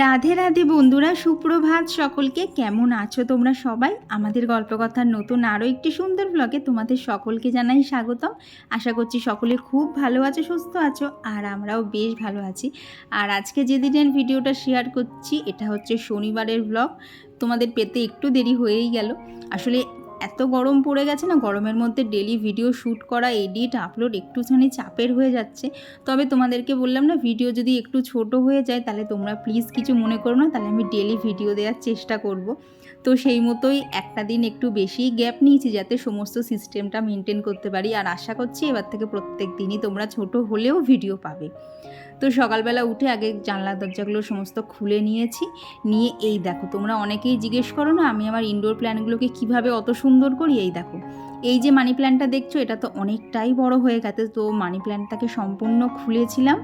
রাধে রাধে বন্ধুরা, সুপ্রভাত সকলকে। কেমন আছো তোমরা সবাই? আমাদের গল্পকথার নতুন আরও একটি সুন্দর ব্লগে তোমাদের সকলকে জানাই স্বাগতম। আশা করছি সকলে খুব ভালো আছো, সুস্থ আছো, আর আমরাও বেশ ভালো আছি। আর আজকে যেদিনের ভিডিওটা শেয়ার করছি এটা হচ্ছে শনিবারের ব্লগ। তোমাদের পেতে একটু দেরি হয়েই গেল। আসলে এত গরম পড়ে গেছে না, গরমের মধ্যে ডেলি ভিডিও শ্যুট করা, এডিট, আপলোড একটুখানি চাপের হয়ে যাচ্ছে। তবে তোমাদেরকে বললাম না, ভিডিও যদি একটু ছোট হয়ে যায় তাহলে তোমরা প্লিজ কিছু মনে করো না, তাহলে আমি ডেলি ভিডিও দেওয়ার চেষ্টা করব। তো সেই মতোই একটা দিন একটু বেশি গ্যাপ নিয়েছি যাতে সমস্ত সিস্টেমটা মেনটেন করতে পারি। আর আশা করছি এবার থেকে প্রত্যেক দিনই তোমরা ছোট হলেও ভিডিও পাবে। তো সকালবেলা উঠে আগে জানলা দরজাগুলো সমস্ত খুলে নিয়েছি। নিয়ে এই দেখো, তোমরা অনেকেই জিজ্ঞেস করো না আমি আমার ইনডোর প্ল্যান্টগুলোকে কিভাবে অত সুন্দর করি। এই দেখো, এই যে মানি প্ল্যান্টটা দেখছো, এটা তো অনেকটাই বড় হয়ে গেছে। তো মানি প্ল্যান্টটাকে সম্পূর্ণ খুলেছিলাম,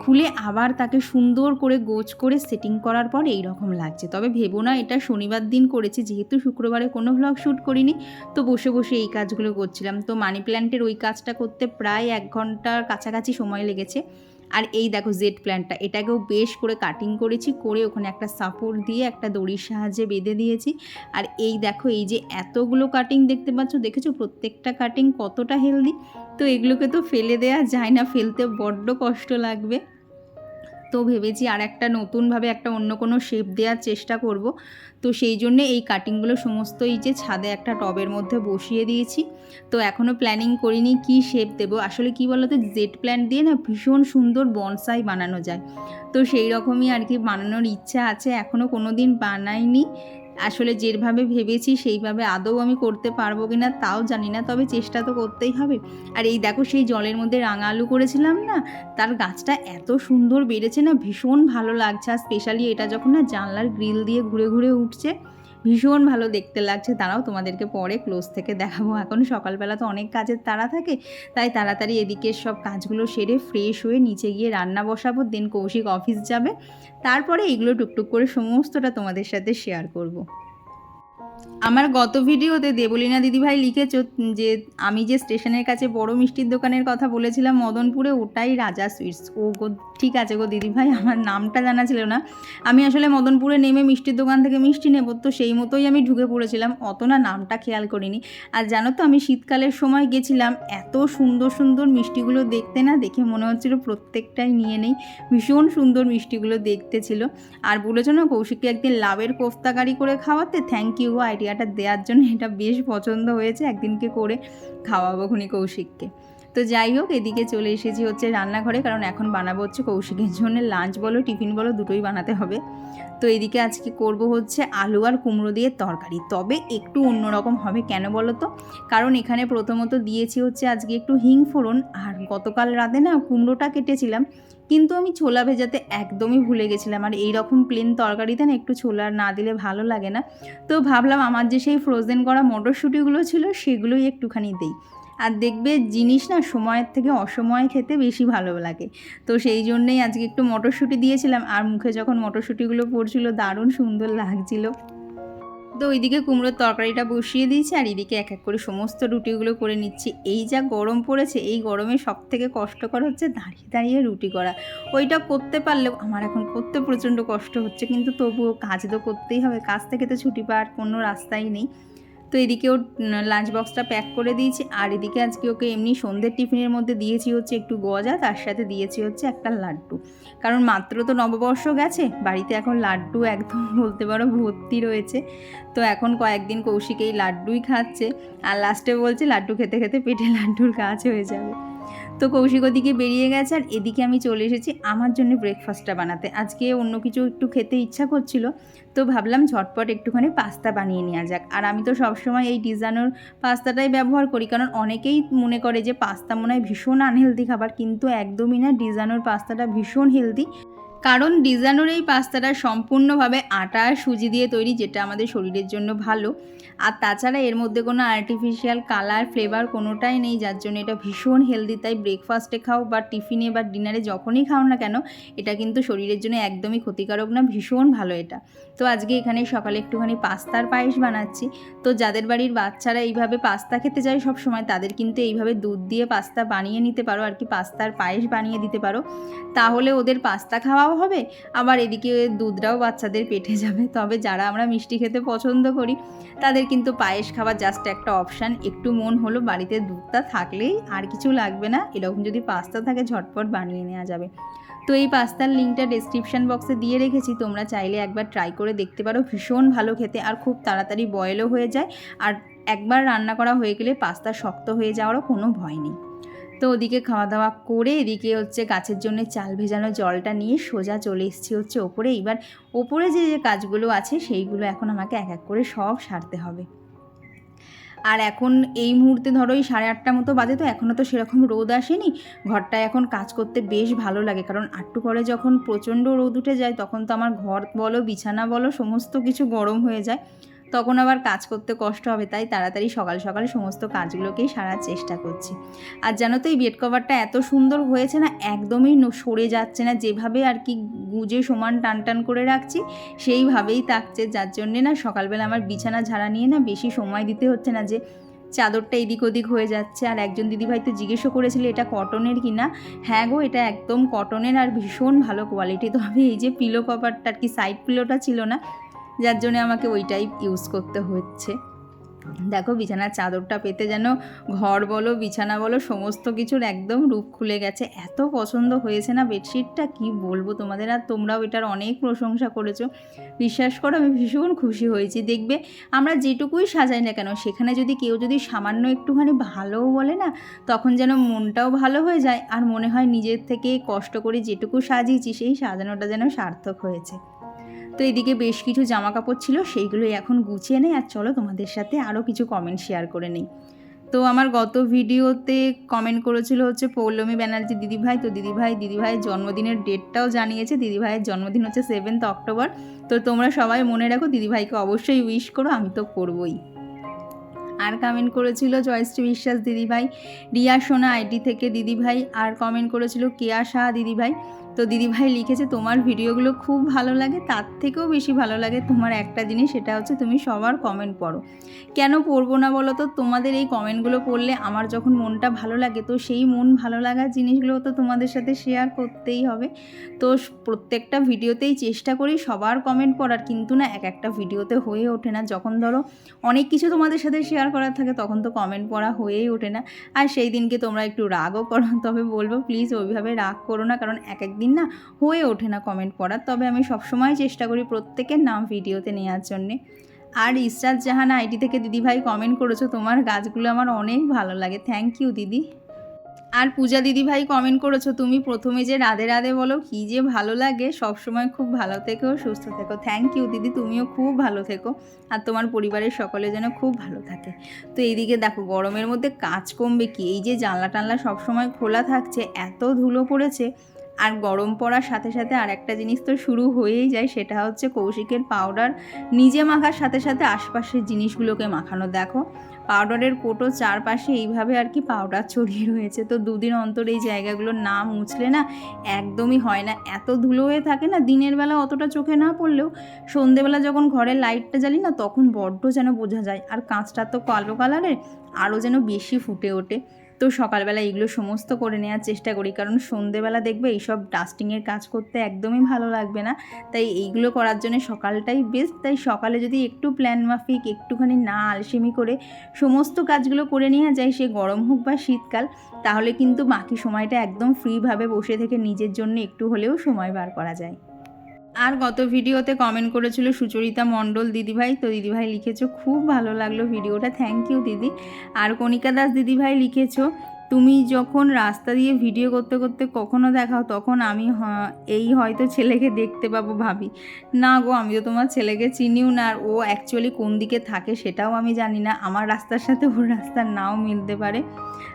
খুলে আবার তাকে সুন্দর করে গোছ করে সেটিং করার পর এই রকম লাগছে। তবে ভেবো না এটা শনিবার দিন করেছি, যেহেতু শুক্রবারে কোনো ভ্লগ শ্যুট করিনি, তো বসে বসে এই কাজগুলো করছিলাম। তো মানি প্ল্যান্টের ওই কাজটা করতে প্রায় 1 ঘন্টার কাছাকাছি সময় লেগেছে। আর এই দেখো জেড প্ল্যান্টটা, এটাকেও বেশ করে কাটিং করেছি, করে ওখানে একটা সাপোর্ট দিয়ে একটা দড়ির সাহায্যে বেঁধে দিয়েছি। আর এই দেখো, এই যে এতগুলো কাটিং দেখতে পাচ্ছ, দেখেছো প্রত্যেকটা কাটিং কতটা হেলদি। তো এগুলোকে তো ফেলে দেওয়া যায় না, ফেলতে বড্ড কষ্ট লাগবে। তো ভেবেছি আর একটা নতুনভাবে একটা অন্য কোনো শেপ দেওয়ার চেষ্টা করব। তো সেই জন্যে এই কাটিংগুলো সমস্ত এই যে ছাদে একটা টবের মধ্যে বসিয়ে দিয়েছি। তো এখনও প্ল্যানিং করিনি কি শেপ দেবো। আসলে কি বলো তো, জেড প্ল্যান্ট দিয়ে না ভীষণ সুন্দর বনসাই বানানো যায়। তো সেই রকমই আর কি বানানোর ইচ্ছা আছে, এখনও কোনো দিন বানাইনি। আসলে যেভাবে ভেবেছি সেইভাবে আদৌ আমি করতে পারবো কি না তাও জানি না, তবে চেষ্টা তো করতেই হবে। আর এই দেখো, সেই জলের মধ্যে রাঙা আলু করেছিলাম না, তার গাছটা এত সুন্দর বেড়েছে না, ভীষণ ভালো লাগছে। আর স্পেশালি এটা যখন না জানলার গ্রিল দিয়ে ঘুরে ঘুরে উঠছে, ভীষণ ভালো দেখতে লাগছে। দাঁড়াও তোমাদেরকে পরে ক্লোজ থেকে দেখাবো। এখন সকালবেলা তো অনেক কাজের তাড়া থাকে, তাই তাড়াতাড়ি এদিকের সব কাজগুলো সেরে ফ্রেশ হয়ে নিচে গিয়ে রান্না বসাবো। দেন কৌশিক অফিস যাবে, তারপরে এগুলো টুকটুক করে সমস্তটা তোমাদের সাথে শেয়ার করব। আমার গত ভিডিওতে দেবলীনা দিদিভাই লিখেছ যে আমি যে স্টেশনের কাছে বড় মিষ্টির দোকানের কথা বলেছিলাম মদনপুরে, ওটাই রাজা সুইটস। ও গো, ঠিক আছে গো দিদিভাই, আমার নামটা জানা ছিল না। আমি আসলে মদনপুরে নেমে মিষ্টির দোকান থেকে মিষ্টি নেব, তো সেই মতোই আমি ঢুকে পড়েছিলাম, অত না নামটা খেয়াল করিনি। আর জানো তো, আমি শীতকালের সময় গেছিলাম, এত সুন্দর সুন্দর মিষ্টিগুলো দেখতে না, দেখে মনে হচ্ছিল প্রত্যেকটাই নিয়ে নেই। ভীষণ সুন্দর মিষ্টিগুলো দেখতে ছিল। আর বলেছো না কৌশিককে একদিন লাভের কোফতাকারি করে খাওয়াতে, থ্যাংক ইউ আইডিয়াটা দেওয়ার জন্য। এটা বেশ পছন্দ হয়েছে, একদিনকে করে খাওয়াবো খুনি কৌশিককে। তো যাই হোক, এদিকে চলে এসেছি হচ্ছে রান্নাঘরে, কারণ এখন বানাবো হচ্ছে কৌশিকের জন্য লাঞ্চ বলো টিফিন বলো দুটোই বানাতে হবে। তো এদিকে আজকে করব হচ্ছে আলু আর কুমড়ো দিয়ে তরকারি, তবে একটু অন্যরকম হবে। কেন বলো তো? কারণ এখানে প্রথমত দিয়েছি হচ্ছে আজকে একটু হিং ফোড়ন, আর গতকাল রাতে না কুমড়োটা কেটেছিলাম, কিন্তু আমি ছোলা ভেজাতে একদমই ভুলে গেছিলাম। আর এই রকম প্লেন তরকারিতে না একটু ছোলা না দিলে ভালো লাগে না। তো ভাবলাম আমার যে সেই ফ্রোজেন করা মটরশুঁটিগুলো ছিল সেগুলোই একটুখানি দিই। আর দেখবে জিনিস না সময়ের থেকে অসময়ে খেতে বেশি ভালো লাগে। তো সেই জন্যেই আজকে একটু মটরশুঁটি দিয়েছিলাম, আর মুখে যখন মটরশুঁটিগুলো পড়ছিল দারুণ সুন্দর লাগছিল। তো ওইদিকে কুমড়োর তরকারিটা বসিয়ে দিয়েছি, আর এদিকে এক এক করে সমস্ত রুটিগুলো করে নিচ্ছি। এই যা গরম পড়েছে, এই গরমে সবথেকে কষ্টকর হচ্ছে দাঁড়িয়ে দাঁড়িয়ে রুটি করা। ওইটা করতে পারলেও আমার এখন করতে প্রচণ্ড কষ্ট হচ্ছে, কিন্তু তবুও কাজ তো করতেই হবে, কাজ থেকে তো ছুটি পাওয়ার কোনো রাস্তাই নেই। তো এদিকে ওর লাঞ্চ বক্সটা প্যাক করে দিয়েছি, আর এদিকে আজকে ওকে এমনি সন্ধ্যের টিফিনের মধ্যে দিয়েছি হচ্ছে একটু গজা, তার সাথে দিয়েছি হচ্ছে একটা লাড্ডু। কারণ মাত্র তো নববর্ষ গেছে, বাড়িতে এখন লাড্ডু একদম বলতে পারো ভর্তি রয়েছে। তো এখন কয়েকদিন কৌশিক এই লাড্ডুই খাচ্ছে, আর লাস্টে বলছে লাড্ডু খেতে খেতে পেটে লাড্ডুর কাজ হয়ে যাবে। তো কৌশিক ওদিকে বেরিয়ে গেছে, আর এদিকে আমি চলে এসেছি আমার জন্য ব্রেকফাস্টটা বানাতে। আজকে অন্য কিছু একটু খেতে ইচ্ছা করছিল, তো ভাবলাম ঝটপট একটুখানি পাস্তা বানিয়ে নেওয়া যাক। আর আমি তো সবসময় এই ডিজানোর পাস্তাটাই ব্যবহার করি, কারণ অনেকেই মনে করে যে পাস্তা মনে হয় ভীষণ আনহেলদি খাবার, কিন্তু একদমই না, ডিজানোর পাস্তাটা ভীষণ হেলদি। কারণ ডিজানোর এই পাস্তাটা সম্পূর্ণভাবে আটা আর সুজি দিয়ে তৈরি, যেটা আমাদের শরীরের জন্য ভালো। আর তাছাড়া এর মধ্যে কোনো আর্টিফিশিয়াল কালার ফ্লেভার কোনোটাই নেই, যার জন্য এটা ভীষণ হেলদি। তাই ব্রেকফাস্টে খাও বা টিফিনে বা ডিনারে যখনই খাও না কেন, এটা কিন্তু শরীরের জন্য একদমই ক্ষতিকারক না, ভীষণ ভালো এটা। তো আজকে এখানে সকালে একটুখানি পাস্তার পায়েস বানাচ্ছি। তো যাদের বাড়ির বাচ্চারা এইভাবে পাস্তা খেতে চায় সব সময়, তাদের কিন্তু এইভাবে দুধ দিয়ে পাস্তা বানিয়ে নিতে পারো, আর কি পাস্তার পায়েস বানিয়ে দিতে পারো। তাহলে ওদের পাস্তা খাওয়াও হবে, আবার এদিকে দুধটাও বাচ্চাদের পেটে যাবে। তবে যারা আমরা মিষ্টি খেতে পছন্দ করি, তাদের কিন্তু পায়েস খাওয়ার জাস্ট একটা অপশান। একটু মন হলো, বাড়িতে দুধটা থাকলেই আর কিছু লাগবে না, এরকম যদি পাস্তা থাকে ঝটপট বানিয়ে নেওয়া যাবে। তো এই পাস্তার লিঙ্কটা ডেসক্রিপশান বক্সে দিয়ে রেখেছি, তোমরা চাইলে একবার ট্রাই করে দেখতে পারো। ভীষণ ভালো খেতে, আর খুব তাড়াতাড়ি বয়েলও হয়ে যায়। আর একবার রান্না করা হয়ে গেলে পাস্তা শক্ত হয়ে যাওয়ারও কোনো ভয় নেই। তো ওদিকে খাওয়া দাওয়া করে এদিকে হচ্ছে গাছের জন্য চাল ভেজানো জলটা নিয়ে সোজা চলে এসেছি হচ্ছে ওপরে। এইবার ওপরে যে যে কাজগুলো আছে সেইগুলো এখন আমাকে এক এক করে সব সারতে হবে। আর এখন এই মুহূর্তে ধরো এই 8:30 মতো বাজে, তো এখনও তো সেরকম রোদ আসেনি। ঘরটায় এখন কাজ করতে বেশ ভালো লাগে, কারণ একটু পরে যখন প্রচণ্ড রোদ উঠে যায় তখন তো আমার ঘর বলো বিছানা বলো সমস্ত কিছু গরম হয়ে যায়, তখন আবার কাজ করতে কষ্ট হবে। তাই তাড়াতাড়ি সকাল সকাল সমস্ত কাজগুলোকেই সারার চেষ্টা করছি। আর জানো তো এই বেড কভারটা এত সুন্দর হয়েছে না, একদমই সরে যাচ্ছে না, যেভাবে আর কি গুজে সমান টান টান করে রাখছি সেইভাবেই থাকছে, যার জন্যে না সকালবেলা আমার বিছানা ঝাড়া নিয়ে না বেশি সময় দিতে হচ্ছে না, যে চাদরটা এদিক ওদিক হয়ে যাচ্ছে। আর একজন দিদিভাই তো জিজ্ঞেসও করেছিল এটা কটনের কি না। হ্যাঁ গো, এটা একদম কটনের আর ভীষণ ভালো কোয়ালিটি। তবে এই যে পিলো কভারটা আর কি সাইড পিলোটা ছিল না, যার জন্য আমাকে ওইটাই ইউজ করতে হচ্ছে। দেখো বিছানার চাদরটা পেতে যেন ঘর বলো বিছানা বলো সমস্ত কিছুর একদম রূপ খুলে গেছে। এত পছন্দ হয়েছে না বেডশিটটা, কি বলবো তোমাদের। আর তোমরাও এটার অনেক প্রশংসা করেছো, বিশ্বাস করো আমি ভীষণ খুশি হয়েছি। দেখবে আমরা যেটুকুই সাজাই না কেন, সেখানে যদি কেউ যদি সামান্য একটুখানি ভালোও বলে না, তখন যেন মনটাও ভালো হয়ে যায়, আর মনে হয় নিজের থেকে কষ্ট করে যেটুকু সাজিয়েছি সেই সাজানোটা যেন সার্থক হয়েছে। তো এদিকে বেশ কিছু জামা কাপড় ছিল, সেইগুলোই এখন গুছিয়ে নেই। আর চলো তোমাদের সাথে আরও কিছু কমেন্ট শেয়ার করে নিই। তো আমার গত ভিডিওতে কমেন্ট করেছিল হচ্ছে পৌলমী ব্যানার্জি দিদিভাই। তো দিদিভাইয়ের জন্মদিনের ডেটটাও জানিয়েছে। দিদিভাইয়ের জন্মদিন হচ্ছে 7 অক্টোবর। তো তোমরা সবাই মনে রাখো, দিদিভাইকে অবশ্যই উইশ করো, আমি তো করবই। আর কমেন্ট করেছিল জয়শ্রী বিশ্বাস দিদিভাই, রিয়া সোনা আইডি থেকে দিদিভাই, আর কমেন্ট করেছিল কেয়া শাহ দিদিভাই। তো দিদিভাই লিখেছে তোমার ভিডিওগুলো খুব ভালো লাগে, তার থেকেও বেশি ভালো লাগে তোমার একটা জিনিস, সেটা হচ্ছে তুমি সবার কমেন্ট পড়ো। কেন পড়বো না বলো তো, তোমাদের এই কমেন্টগুলো পড়লে আমার যখন মনটা ভালো লাগে, তো সেই মন ভালো লাগার জিনিসগুলো তো তোমাদের সাথে শেয়ার করতেই হবে। তো প্রত্যেকটা ভিডিওতেই চেষ্টা করি সবার কমেন্ট পড়ার, কিন্তু না এক একটা ভিডিওতে হয়ে ওঠে না। যখন ধরো অনেক কিছু তোমাদের সাথে শেয়ার করার থাকে তখন তো কমেন্ট পড়া হয়েই ওঠে না। আর সেই দিনকে তোমরা একটু রাগও করো, তবে বলবো প্লিজ ওইভাবে রাগ করো না, কারণ এক একদিন না হয়ে ওঠে না কমেন্ট পড়ার। তবে আমি সবসময় চেষ্টা করি প্রত্যেকের নাম ভিডিওতে নেওয়ার জন্যে। আর ইসরাত জাহান আইডি থেকে দিদিভাই কমেন্ট করেছো তোমার গাছগুলো আমার অনেক ভালো লাগে, থ্যাংক ইউ দিদি। আর পূজা দিদিভাই কমেন্ট করেছো তুমি প্রথমে যে রাধে রাধে বলো, কী যে ভালো লাগে। সবসময় খুব ভালো থেকো, সুস্থ থেকো। থ্যাংক ইউ দিদি, তুমিও খুব ভালো থেকো, আর তোমার পরিবারের সকলে যেন খুব ভালো থাকে। তো এইদিকে দেখো গরমের মধ্যে কাজ কমবে কি, এই যে জানলা টানলা সবসময় খোলা থাকছে, এত ধুলো পড়েছে। আর গরম পড়ার সাথে সাথে আর একটা জিনিস তো শুরু হয়েই যায়, সেটা হচ্ছে কৌশিকের পাউডার নিজে মাখার সাথে সাথে আশপাশের জিনিসগুলোকে মাখানো। দেখো পাউডারের কোটো চারপাশে এইভাবে আর কি পাউডার ছড়িয়ে রয়েছে। তো দুদিন অন্তর এই জায়গাগুলো না মুছলে না একদমই হয় না, এত ধুলো হয়ে থাকে না। দিনের বেলা অতটা চোখে না পড়লেও সন্ধেবেলা যখন ঘরের লাইটটা জ্বালি না, তখন বড্ড যেন বোঝা যায়। আর কাঁচটা তো কালো কালারের, আরও যেন বেশি ফুটে ওঠে। তো সকালবেলা এগুলো সমস্ত করে নেওয়ার চেষ্টা করি, কারণ সন্ধেবেলা দেখবে এইসব ডাস্টিংয়ের কাজ করতে একদমই ভালো লাগবে না। তাই এইগুলো করার জন্য সকালটাই বেস্ট। তাই সকালে যদি একটু প্ল্যান মাফিক একটুখানি না আলসেমি করে সমস্ত কাজগুলো করে নেওয়া যায়, সে গরম হোক বা শীতকাল, তাহলে কিন্তু বাকি সময়টা একদম ফ্রিভাবে বসে থেকে নিজের জন্য একটু হলেও সময় বার করা যায়। আর গত ভিডিওতে কমেন্ট করেছিল সুচরিতা মণ্ডল দিদিভাই। তো দিদিভাই লিখেছো খুব ভালো লাগলো ভিডিওটা, থ্যাংক ইউ দিদি। আর কণিকা দাস দিদিভাই লিখেছো তুমি যখন রাস্তা দিয়ে ভিডিও করতে করতে কখনো দেখাও তখন আমি এই হয়তো ছেলেকে দেখতে পাবো ভাবি। না গো, আমি তো তোমার ছেলেকে চিনিও না, আর ও অ্যাকচুয়ালি কোন দিকে থাকে সেটাও আমি জানি না। আমার রাস্তার সাথে ওর রাস্তার নাও মিলতে পারে।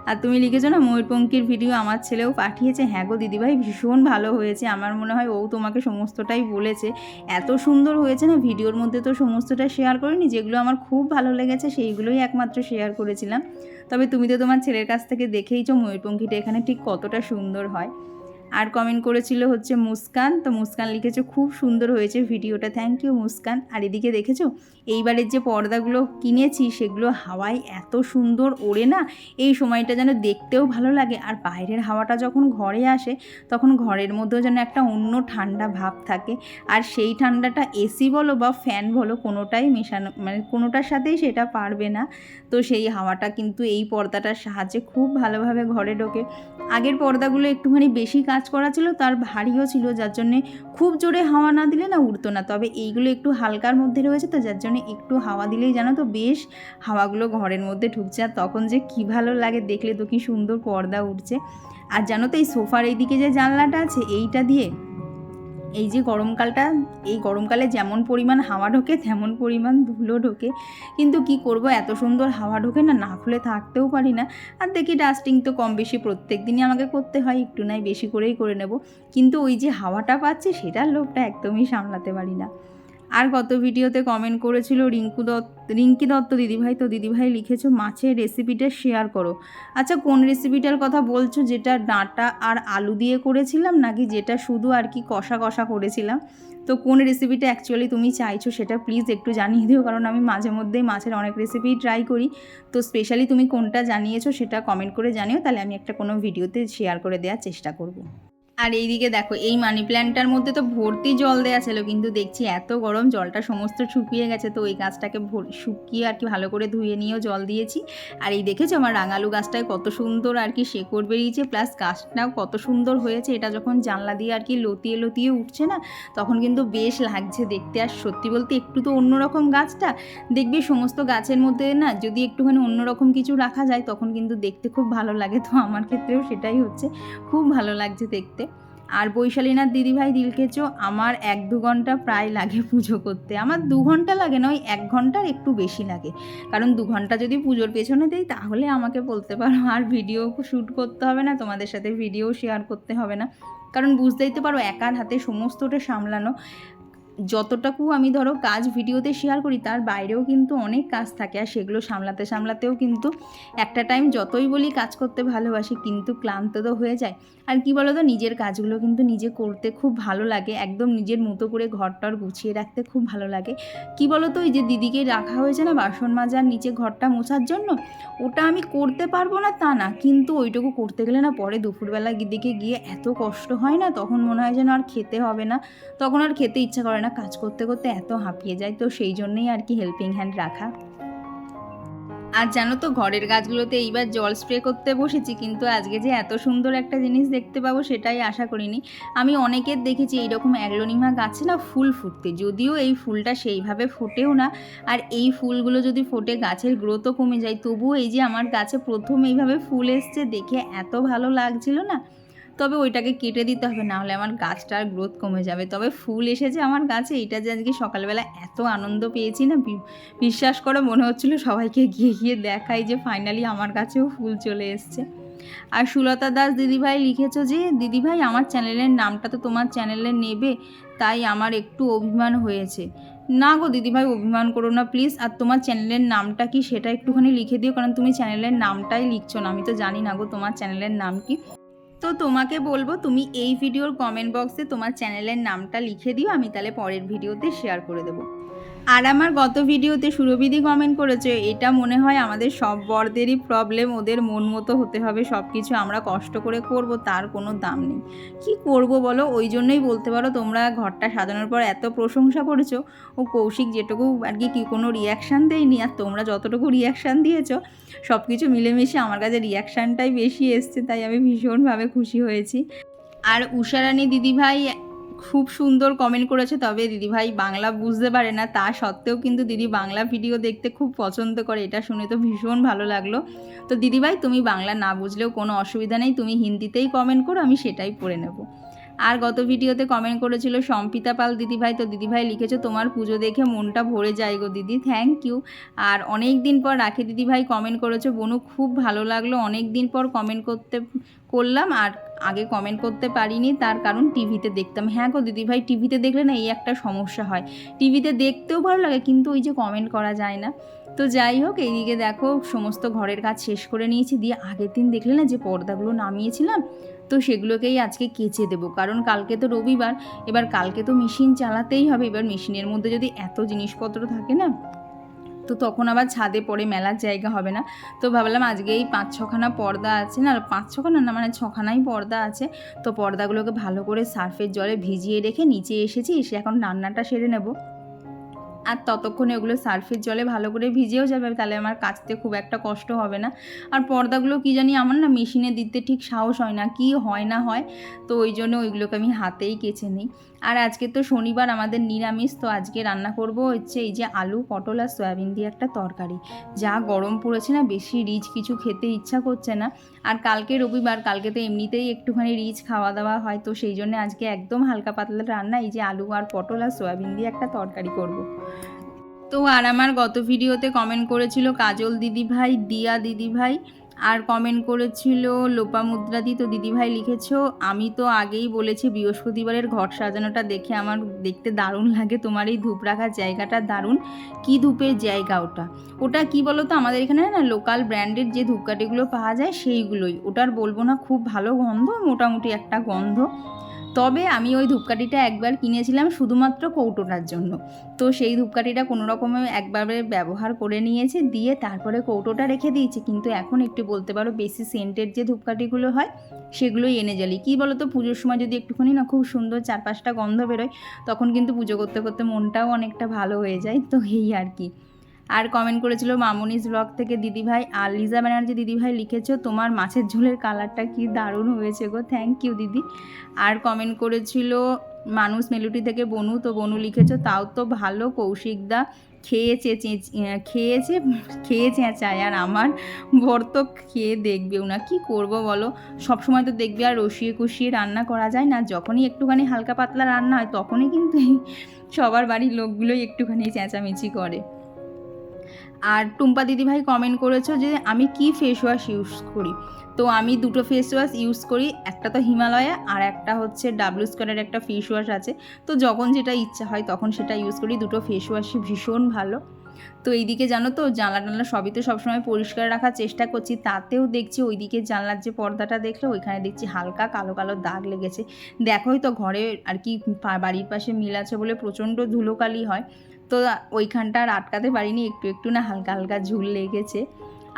আর তুমি লিখেছো না ময়ূরপঙ্খীর ভিডিও আমার ছেলেও পাঠিয়েছে। হ্যাঁ গো দিদিভাই, ভীষণ ভালো হয়েছে। আমার মনে হয় ও তোমাকে সমস্তটাই বলেছে। এত সুন্দর হয়েছে না, ভিডিওর মধ্যে তো সমস্তটা শেয়ার করিনি, যেগুলো আমার খুব ভালো লেগেছে সেইগুলোই একমাত্র শেয়ার করেছিলাম। তবে তুমি তো তোমার ছেলের কাছ থেকে দেখেইছো ময়ূরপঙ্খীটা এখানে ঠিক কতটা সুন্দর হয়। আর কমেন্ট করেছিল হচ্ছে মুস্কান, তো মুস্কান লিখেছো খুব সুন্দর হয়েছে ভিডিওটা, থ্যাংক ইউ মুস্কান। আর এদিকে দেখেছো এইবারের যে পর্দাগুলো কিনেছি সেগুলো হাওয়ায় এত সুন্দর ওড়ে না, এই সময়টা যেন দেখতেও ভালো লাগে। আর বাইরের হাওয়াটা যখন ঘরে আসে তখন ঘরের মধ্যেও যেন একটা অন্য ঠান্ডা ভাব থাকে। আর সেই ঠান্ডাটা এসি বলো বা ফ্যান বলো কোনোটাই মেশানো, মানে কোনোটার সাথেই সেটা পারবে না। তো সেই হাওয়াটা কিন্তু এই পর্দাটার সাহায্যে খুব ভালোভাবে ঘরে ঢোকে। আগের পর্দাগুলো একটুখানি বেশি কাজ করা ছিল, তার ভারীও ছিল, যার জন্যে খুব জোরে হাওয়া না দিলে না উড়তো না। তবে এইগুলো একটু হালকার মধ্যে রয়েছে, তো যার জন্য একটু হাওয়া দিলেই জানো তো বেশ হাওয়াগুলো ঘরের মধ্যে ঢুকছে। আর তখন যে কী ভালো লাগে দেখলে তো, কি সুন্দর পর্দা উঠছে। আর জানো তো এই সোফার এইদিকে যে জানলাটা আছে এইটা দিয়ে এই যে এই গরমকালে যেমন পরিমাণ হাওয়া ঢোকে তেমন পরিমাণ ধুলো ঢোকে। কিন্তু কি করব, এত সুন্দর হাওয়া ঢোকে না, না খুলে থাকতেও পারি না। আর দেখি ডাস্টিং তো কম বেশি প্রত্যেক দিনই আমাকে করতে হয়, একটু নাই বেশি করেই করে নেব। কিন্তু ওই যে হাওয়াটা পাচ্ছি সেটার লোভটা একদমই সামলাতে পারি না। আর গত ভিডিওতে কমেন্ট করেছিল রিঙ্কি দত্ত দিদিভাই, তো দিদিভাই লিখেছো মাছের রেসিপিটা শেয়ার করো। আচ্ছা কোন রেসিপিটার কথা বলছো, যেটা ডাঁটা আর আলু দিয়ে করেছিলাম নাকি যেটা শুধু আর কি কষা কষা করেছিলাম? তো কোন রেসিপিটা অ্যাকচুয়ালি তুমি চাইছো সেটা প্লিজ একটু জানিয়ে দিও, কারণ আমি মাঝে মধ্যেই মাছের অনেক রেসিপি ট্রাই করি। তো স্পেশালি তুমি কোনটা জানিয়েছো সেটা কমেন্ট করে জানিও, তাহলে আমি একটা কোনো ভিডিওতে শেয়ার করে দেওয়ার চেষ্টা করব। আর এইদিকে দেখো এই মানি প্ল্যান্টটার মধ্যে তো ভর্তি জল দেওয়া ছিল, কিন্তু দেখছি এত গরম জলটা সমস্ত শুকিয়ে গেছে। তো ওই গাছটাকে শুকিয়ে আর কি ভালো করে ধুয়ে নিয়েও জল দিয়েছি। আর এই দেখেছো আমার রাঙালু গাছটায় কত সুন্দর আর কি শেকড় বেরিয়েছে, প্লাস গাছটাও কত সুন্দর হয়েছে। এটা যখন জানলা দিয়ে আর কি লতিয়ে লতিয়ে উঠছে না, তখন কিন্তু বেশ লাগছে দেখতে। আর সত্যি বলতে একটু তো অন্যরকম গাছটা, দেখবি সমস্ত গাছের মধ্যে না যদি একটুখানি অন্যরকম কিছু রাখা যায় তখন কিন্তু দেখতে খুব ভালো লাগে। তো আমার ক্ষেত্রেও সেটাই হচ্ছে, খুব ভালো লাগছে দেখতে। আর বৈশালীনাথ দিদিভাই লিখেছো আমার 1-2 ঘন্টা প্রায় লাগে পুজো করতে। আমার 2 ঘন্টা লাগে না, ওই 1 ঘন্টার একটু বেশি লাগে। কারণ 2 ঘন্টা যদি পুজোর পেছনে দিই তাহলে আমাকে বলতে পারো আর ভিডিও শ্যুট করতে হবে না, তোমাদের সাথে ভিডিও শেয়ার করতে হবে না। কারণ বুঝতেই তো পারো একার হাতে সমস্তটা সামলানো। যতটুকু আমি ধরো কাজ ভিডিওতে শেয়ার করি তার বাইরেও কিন্তু অনেক কাজ থাকে, আর সেগুলো সামলাতে সামলাতেও কিন্তু একটা টাইম যতই বলি কাজ করতে ভালোবাসি কিন্তু ক্লান্ত তো হয়ে যায়। আর কি বলো তো, নিজের কাজগুলো কিন্তু নিজে করতে খুব ভালো লাগে, একদম নিজের মতো করে ঘরটার গুছিয়ে রাখতে খুব ভালো লাগে। কি বলো তো, ওই যে দিদিকে রাখা হয়েছে না বাসন মাজার নিচে ঘরটা মোছার জন্য, ওটা আমি করতে পারবো না তা না, কিন্তু ওইটুকু করতে গেলে না পরে দুপুরবেলা দিকে গিয়ে এত কষ্ট হয় না, তখন মনে হয় যেন আর খেতে হবে না, তখন আর খেতে ইচ্ছা করে না, কাজ করতে করতে এত হাঁপিয়ে যায়। তো সেই জন্যই আর কি হেল্পিং হ্যান্ড রাখা। আর জানো তো ঘরের গাছগুলোতে এইবার জল স্প্রে করতে বসেছি, কিন্তু আজকে যে এত সুন্দর একটা জিনিস দেখতে পাবো সেটাই আশা করিনি। আমি অনেকের দেখেছি এইরকম অ্যাগ্লোনিমা গাছে না ফুল ফুটতে, যদিও এই ফুলটা সেইভাবে ফোটেও না। আর এই ফুলগুলো যদি ফোটে গাছের গ্রোথও কমে যায়, তবুও এই যে আমার গাছে প্রথম এইভাবে ফুল এসছে দেখে এত ভালো লাগছিল না। তবে ওইটাকে কেটে দিতে হবে, না হলে আমার গাছটার গ্রোথ কমে যাবে। তবে ফুল এসেছে আমার গাছে, এটা যে আজকে সকালবেলা এত আনন্দ পেয়েছি না, বিশ্বাস করো মনে হচ্ছিলো সবাইকে গিয়ে গিয়ে দেখাই যে ফাইনালি আমার কাছেও ফুল চলে এসছে। আর সুলতা দাস দিদিভাই লিখেছো যে দিদিভাই আমার চ্যানেলের নামটা তো তোমার চ্যানেলে নেবে, তাই আমার একটু অভিমান হয়েছে। না গো দিদিভাই অভিমান করো না প্লিজ। আর তোমার চ্যানেলের নামটা কি সেটা একটুখানি লিখে দিও, কারণ তুমি চ্যানেলের নামটাই লিখছো না, আমি তো জানি না গো তোমার চ্যানেলের নাম কি। তো তোমাকে বলবো তুমি এই ভিডিওর কমেন্ট বক্সে তোমার চ্যানেলের নামটা লিখে দিও, আমি তাহলে পরের ভিডিওতে শেয়ার করে দেবো। আর আমার গত ভিডিওতে সুরভিদি কমেন্ট করেছে এটা মনে হয় আমাদের সব বরদেরই প্রবলেম, ওদের মন মতো হতে হবে সব কিছু, আমরা কষ্ট করে করব তার কোনো দাম নেই। কি করব বলো, ওই জন্যই বলতে পারো তোমরা ঘরটা সাজানোর পর এত প্রশংসা করেছো, ও কৌশিক যেটুকু আর কি কোনো রিয়াকশান দেয়নি, আর তোমরা যতটুকু রিয়াকশান দিয়েছো সব কিছু মিলেমিশে আমার কাছে রিয়াকশানটাই বেশি এসছে, তাই আমি ভীষণভাবে খুশি হয়েছি। আর উষারানী দিদিভাই খুব সুন্দর কমেন্ট করেছে। তবে দিদিভাই বাংলা বুঝতে পারে না, তা সত্ত্বেও কিন্তু দিদি বাংলা ভিডিও দেখতে খুব পছন্দ করে, এটা শুনে তো ভীষণ ভালো লাগলো। তো দিদিভাই তুমি বাংলা না বুঝলেও কোনো অসুবিধা নেই, তুমি হিন্দিতেই কমেন্ট করো, আমি সেটাই পড়ে নেব। আর গত ভিডিওতে কমেন্ট করেছিল সম্পিতা পাল দিদিভাই। তো দিদিভাই লিখেছো তোমার পুজো দেখে মনটা ভরে যায় গো দিদি, থ্যাংক ইউ। আর অনেক দিন পর রাখি দিদিভাই কমেন্ট করেছো, বনু খুব ভালো লাগলো, অনেক দিন পর কমেন্ট করলাম। আর আগে কমেন্ট করতে পারিনি, তার কারণ টিভিতে দেখতাম। হ্যাঁ গো দিদিভাই, টিভিতে দেখলে না এই একটা সমস্যা হয়, টিভিতে দেখতেও ভালো লাগে কিন্তু ওই যে কমেন্ট করা যায় না। তো যাই হোক, এইদিকে দেখো সমস্ত ঘরের কাজ শেষ করে নিয়েছি, দিয়ে আগের দিন দেখলে না যে পর্দাগুলো নামিয়েছিলাম, তো সেগুলোকেই আজকে কেচে দেবো, কারণ কালকে তো রবিবার, এবার কালকে তো মেশিন চালাতেই হবে। এবার মেশিনের মধ্যে যদি এত জিনিসপত্র থাকে না, তো তখন আবার ছাদে পড়ে মেলার জায়গা হবে না। তো ভাবলাম আজকে এই 5-6খানা পর্দা আছে, না 5-6খানা না, মানে 6খানাই পর্দা আছে। তো পর্দাগুলোকে ভালো করে সার্ফের জলে ভিজিয়ে রেখে নিচে এসেছি, এসে এখন রান্নাটা সেরে নেব। আর ততক্ষণে ওগুলো সার্ফের জলে ভালো করে ভিজেও যাবে, তাহলে আমার কাচতে খুব একটা কষ্ট হবে না। আর পর্দাগুলো কি জানি আমার না মেশিনে দিতে ঠিক সাহস হয় না, কি হয় না হয়, তো ওই জন্য ওইগুলোকে আমি হাতেই কেচে নিই। আর আজকে তো শনিবার, আমাদের নিরামিষ, তো আজকে রান্না করব হচ্ছে এই যে আলু পটল আর সয়াবিন দিয়ে একটা তরকারি। যা গরম পড়েছে না, বেশি রিচ কিছু খেতে ইচ্ছা করছে না। আর কালকে রবিবার, কালকে তো এমনিতেই একটুখানি রিচ খাওয়া দাওয়া হয়, তো সেই জন্য আজকে একদম হালকা পাতলা রান্না, এই যে আলু আর পটল আর সয়াবিন দিয়ে একটা তরকারি করব। তো আর আমার গত ভিডিওতে কমেন্ট করেছিল কাজল দিদিভাই, দিয়া দিদিভাই, আর কমেন্ট করেছিল লোপামুদ্রাদি। তো দিদিভাই লিখেছো আমি তো আগেই বলেছি বৃহস্পতিবারের ঘট সাজানোটা দেখে আমার দেখতে দারুণ লাগে, তোমার এই ধূপ রাখার জায়গাটা দারুণ। কি ধূপের জায়গা ওটা? ওটা কি বলো তো, আমাদের এখানে না লোকাল ব্র্যান্ডের যে ধূপকাঠিগুলো পাওয়া যায় সেইগুলোই, ওটার বলবো না খুব ভালো গন্ধ, মোটামুটি একটা গন্ধ। তবে আমি ওই ধূপকাঠিটা একবার কিনেছিলাম শুধুমাত্র কৌটোটার জন্য, তো সেই ধূপকাঠিটা কোনো রকমে একবারে ব্যবহার করে নিয়েছি, দিয়ে তারপরে কৌটোটা রেখে দিয়েছি। কিন্তু এখন একটু বলতে পারো বেশি সেন্টের যে ধূপকাঠিগুলো হয় সেগুলোই এনে জ্বালি। কী বলো তো, পুজোর সময় যদি একটুখানি না খুব সুন্দর 4-5টা গন্ধ বেরোয়, তখন কিন্তু পুজো করতে করতে মনটাও অনেকটা ভালো হয়ে যায়। তো এই আর কি। আর কমেন্ট করেছিল মামনিস ব্লগ থেকে দিদিভাই, আর লিজা ব্যানার্জি দিদিভাই লিখেছো তোমার মাছের ঝোলের কালারটা কি দারুণ হয়েছে গো, থ্যাংক ইউ দিদি। আর কমেন্ট করেছিল মানুষ মেলুটি থেকে বনু। তো বনু লিখেছো তাও তো ভালো, কৌশিকদা খেয়েছে খেয়ে চেঁচায়, আর আমার বর তো খেয়ে দেখবেও না, কি করব বলো, সবসময় তো দেখবে আর রসিয়ে কষিয়ে রান্না করা যায় না, যখনই একটুখানি হালকা পাতলা রান্না হয় তখনই কিন্তু সবার বাড়ির লোকগুলোই একটুখানি চেঁচামেচি করে। আর টুম্পা দিদিভাই কমেন্ট করেছো যে আমি কি ফেস ওয়াশ ইউজ করি। তো আমি দুটো ফেস ওয়াশ ইউজ করি, একটা তো হিমালয়া আর একটা হচ্ছে ডাব্লিউ স্কোয়ারের একটা ফেস ওয়াশ আছে। তো যখন যেটা ইচ্ছা হয় তখন সেটা ইউজ করি, দুটো ফেস ওয়াশই ভীষণ ভালো। তো এইদিকে জানো তো জানলা টানলা সবই তো সবসময় পরিষ্কার রাখার চেষ্টা করছি, তাতেও দেখছি ওইদিকে জানলার যে পর্দাটা দেখলে ওইখানে দেখছি হালকা কালো কালো দাগ লেগেছে। দেখোই তো ঘরে আর কি বাড়ির পাশে মিল আছে বলে প্রচণ্ড ধুলোকালি হয়, তো ওইখানটা আর আটকাতে পারিনি, একটু একটু না হালকা হালকা ঝুল লেগেছে।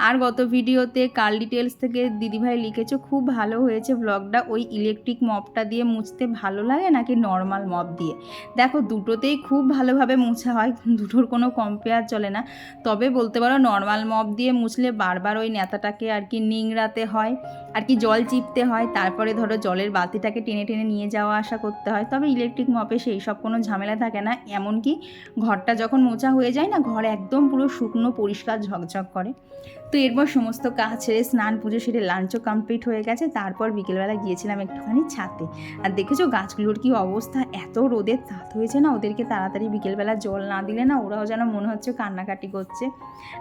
আর গত ভিডিওতে কার্ল ডিটেলস থেকে দিদিভাই লিখেছো খুব ভালো হয়েছে ব্লগটা, ওই ইলেকট্রিক মপটা দিয়ে মুছতে ভালো লাগে নাকি নর্মাল মপ দিয়ে? দেখো দুটোতেই খুব ভালোভাবে মোছা হয়, দুটোর কোনো কম্পেয়ার চলে না। তবে বলতে পারো নর্মাল মপ দিয়ে মুছলে বারবার ওই ন্যাতাটাকে আর কি নিংড়াতে হয়, আর কি জল চিপতে হয়, তারপরে ধরো জলের বালতিটাকে টেনে টেনে নিয়ে যাওয়া আসা করতে হয়। তবে ইলেকট্রিক মপে সেই সব কোনো ঝামেলা থাকে না, এমনকি ঘরটা যখন মোছা হয়ে যায় না, ঘর একদম পুরো শুকনো পরিষ্কার ঝকঝক করে। তো এরপর সমস্ত কাজ ছেড়ে স্নান পুজো সেরে লাঞ্চও কমপ্লিট হয়ে গেছে, তারপর বিকেলবেলা গিয়েছিলাম একটুখানি ছাদে। আর দেখেছো গাছগুলোর কি অবস্থা, এত রোদের তাত হয়েছে না, ওদেরকে তাড়াতাড়ি বিকেলবেলা জল না দিলে না ওরাও যেন মনে হচ্ছে কান্নাকাটি করছে।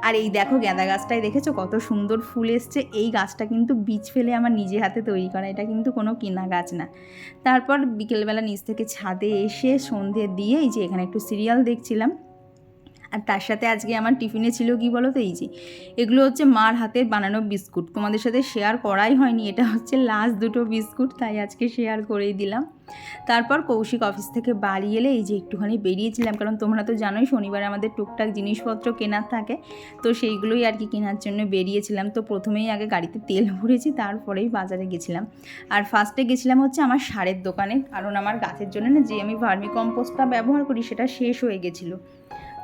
আর এই দেখো গাঁদা গাছটাই দেখেছো কত সুন্দর ফুল এসছে, এই গাছটা কিন্তু বীজ ফেলে আমার নিজে হাতে তৈরি করা, এটা কিন্তু কোনো কিনা গাছ না। তারপর বিকেলবেলা নিচ থেকে ছাদে এসে সন্ধে দিয়ে এই যে এখানে একটু সিরিয়াল দেখছিলাম। আর তার সাথে আজকে আমার টিফিনে ছিল কি বলো তো, এই যে এগুলো হচ্ছে মার হাতের বানানো বিস্কুট, তোমাদের সাথে শেয়ার করাই হয়নি, এটা হচ্ছে লাস্ট দুটো বিস্কুট, তাই আজকে শেয়ার করেই দিলাম। তারপর কৌশিক অফিস থেকে বাড়ি এলে এই যে একটুখানি বেরিয়েছিলাম, কারণ তোমরা তো জানোই শনিবারে আমাদের টুকটাক জিনিসপত্র কেনার থাকে, তো সেইগুলোই আর কি কেনার জন্য বেরিয়েছিলাম। তো প্রথমেই আগে গাড়িতে তেল ভরেছি, তারপরেই বাজারে গেছিলাম। আর ফার্স্টে গেছিলাম হচ্ছে আমার সারের দোকানে, কারণ আমার গাছের জন্য না যে আমি ভার্মি কম্পোস্টটা ব্যবহার করি সেটা শেষ হয়ে গেছিলো।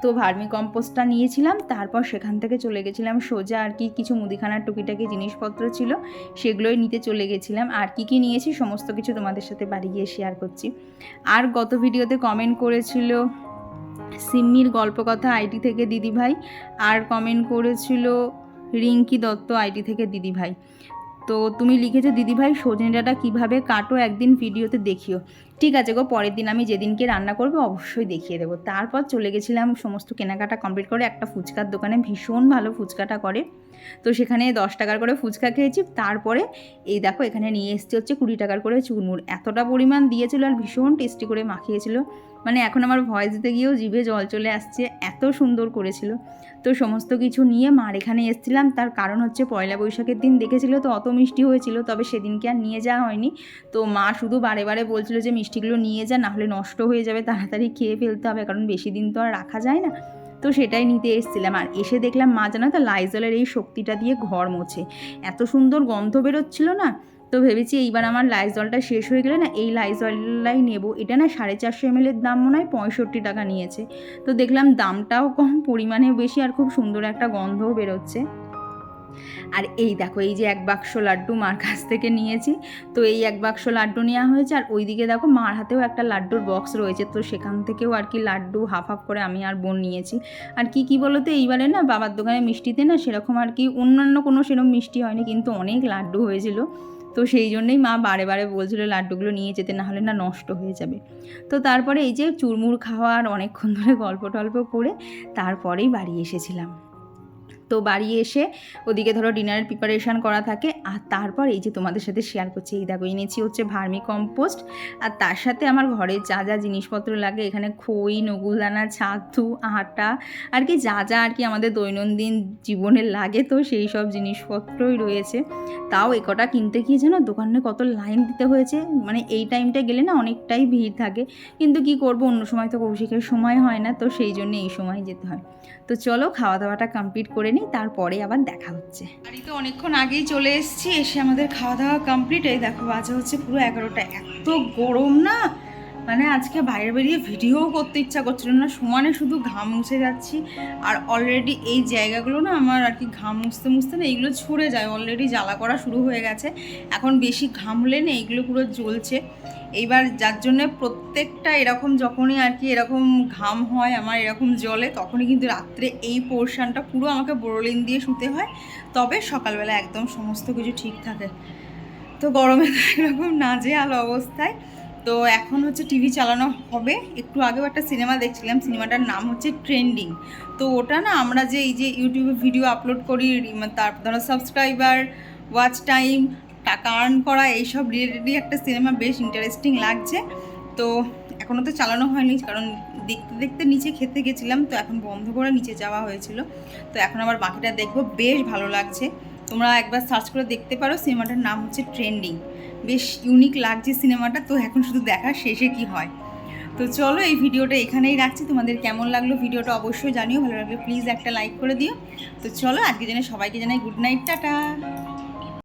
তো ভার্মি কম্পোস্টটা নিয়েছিলাম, তারপর সেখান থেকে চলে গেছিলাম সোজা আর কি কিছু মুদিখানার টুকিটাকি জিনিসপত্র ছিল সেগুলোই নিতে চলে গেছিলাম। আর কি নিয়েছি সমস্ত কিছু তোমাদের সাথে বাড়ি গিয়ে শেয়ার করছি। আর গত ভিডিওতে কমেন্ট করেছিল সিম্মির গল্পকথা আইডি থেকে দিদিভাই, আর কমেন্ট করেছিল রিঙ্কি দত্ত আইডি থেকে দিদিভাই। তো তুমি লিখেছো দিদিভাই সজনে ডাঁটা কীভাবে কাটো একদিন ভিডিওতে দেখিও। ঠিক আছে গো, পরের দিন আমি যেদিনকে রান্না করবো অবশ্যই দেখিয়ে দেবো। তারপর চলে গেছিলাম সমস্ত কেনাকাটা কমপ্লিট করে একটা ফুচকার দোকানে, ভীষণ ভালো ফুচকাটা করে। তো সেখানে 10 টাকার করে ফুচকা খেয়েছি। তারপরে এই দেখো এখানে নিয়ে এসছে হচ্ছে 20 টাকার করে চুরমুর, এতটা পরিমাণ দিয়েছিল আর ভীষণ টেস্টি করে মাখিয়েছিল, মানে এখন আমার ভয়েস দিতে গিয়েও জিভে জল চলে আসছে, এত সুন্দর করেছিল। তো সমস্ত কিছু নিয়ে মার এখানে এসেছিলাম, তার কারণ হচ্ছে পয়লা বৈশাখের দিন দেখেছিল তো অত মিষ্টি হয়েছিল, তবে সেদিনকে আর নিয়ে যাওয়া হয়নি। তো মা শুধু বারে বারে বলছিল যে মিষ্টিগুলো নিয়ে যা, নাহলে নষ্ট হয়ে যাবে, তাড়াতাড়ি খেয়ে ফেলতে হবে, কারণ বেশি দিন তো আর রাখা যায় না। তো সেটাই নিতে এসেছিলাম। আর এসে দেখলাম মা জানো তো লাইজলের এই শক্তিটা দিয়ে ঘর মোছে, এত সুন্দর গন্ধ বেরোচ্ছিল না। তো ভেবেছি এইবার আমার লাইজলটা শেষ হয়ে গেলে না এই লাইজলটাই নেব। এটা না 450 ml দাম মনে হয় 65 টাকা নিয়েছে। তো দেখলাম দামটাও কম, পরিমাণেও বেশি, আর খুব সুন্দর একটা গন্ধও বেরোচ্ছে। আর এই দেখো এই যে 1 বাক্স লাড্ডু মার কাছ থেকে নিয়েছি। তো এই 1 বাক্স লাড্ডু নেওয়া হয়েছে, আর ওইদিকে দেখো মার হাতেও একটা লাড্ডুর বক্স রয়েছে, তো সেখান থেকেও আর কি লাড্ডু হাফ হাফ করে আমি আর বোন নিয়েছি। আর কি বলো তো এইবারে না বাবার দোকানে মিষ্টিতে না সেরকম আর কি অন্যান্য কোনো সেরকম মিষ্টি হয়নি, কিন্তু অনেক লাড্ডু হয়েছিল। তো সেই জন্যই মা বারে বারে বলছিল লাড্ডুগুলো নিয়ে যেতে, না হলে না নষ্ট হয়ে যাবে। তো তারপরে এই যে চুরমুর খাওয়া আর অনেকক্ষণ ধরে গল্প টল্প করে তারপরেই বাড়ি এসেছিলাম। তো বাড়ি এসে ওদিকে ধরো ডিনারের প্রিপারেশান করা থাকে, আর তারপর এই যে তোমাদের সাথে শেয়ার করছি, এই দেখো এনেছি হচ্ছে ভার্মি কম্পোস্ট, আর তার সাথে আমার ঘরে যা যা জিনিসপত্র লাগে, এখানে খই, নকুলদানা, ছাতু, আটা, আর কি যা যা আর কি আমাদের দৈনন্দিন জীবনে লাগে, তো সেই সব জিনিসপত্রই রয়েছে। তাও একটা কিনতে গিয়ে যেন দোকানে কত লাইন দিতে হয়েছে, মানে এই টাইমটা গেলে না অনেকটাই ভিড় থাকে, কিন্তু কি করব অন্য সময় তো কৌশিকের সময় হয় না, তো সেই জন্য এই সময় যেতে হয়। তো চলো খাওয়া দাওয়াটা কমপ্লিট করে নিই, তারপরে আবার দেখা হচ্ছে। বাড়িতে অনেকক্ষণ আগেই চলে এসেছি, এসে আমাদের খাওয়া দাওয়া কমপ্লিট। এই দেখো বাজে হচ্ছে পুরো 11টা, এত গরম না, মানে আজকে বাইরে বেরিয়ে ভিডিও করতে ইচ্ছা করছিল না, সমানে শুধু ঘাম মুছে যাচ্ছি। আর অলরেডি এই জায়গাগুলো না আমার আর কি ঘাম মুছতে মুছতে না এইগুলো ছড়ে যায়, অলরেডি জ্বালা করা শুরু হয়ে গেছে। এখন বেশি ঘাম হলে না এইগুলো পুরো জ্বলছে। এইবার যার জন্যে প্রত্যেকটা এরকম যখনই আর কি এরকম ঘাম হয় আমার এরকম জলে, তখনই কিন্তু রাত্রে এই পোর্শনটা পুরো আমাকে বোরোলিন দিয়ে শুতে হয়, তবে সকালবেলা একদম সমস্ত কিছু ঠিক থাকে। তো গরমে এরকম নাজেহাল অবস্থায়। তো এখন হচ্ছে টিভি চালানো হবে। একটু আগেও একটা সিনেমা দেখছিলাম, সিনেমাটার নাম হচ্ছে ট্রেন্ডিং। তো ওটা না আমরা যে এই যে ইউটিউবে ভিডিও আপলোড করি, তারপর ধরো সাবস্ক্রাইবার, ওয়াচ টাইম, টাকা আর্ন করা, এইসব রিলেটেডই একটা সিনেমা, বেশ ইন্টারেস্টিং লাগছে। তো এখনও তো চালানো হয়নি, কারণ দেখতে দেখতে নিচে খেতে গেছিলাম, তো এখন বন্ধ করে নিচে যাওয়া হয়েছিল। তো এখন আবার বাকিটা দেখবো, বেশ ভালো লাগছে। তোমরা একবার সার্চ করে দেখতে পারো, সিনেমাটার নাম হচ্ছে ট্রেন্ডিং, বেশ ইউনিক লাগছে সিনেমাটা। তো এখন শুধু দেখা শেষে কি হয়। তো চলো এই ভিডিওটা এখানেই রাখছি, তোমাদের কেমন লাগলো ভিডিওটা অবশ্যই জানিও, ভালো লাগলে প্লিজ একটা লাইক করে দিও। তো চলো আজকে জন্য সবাইকে জানাই গুড নাইট, টাটা।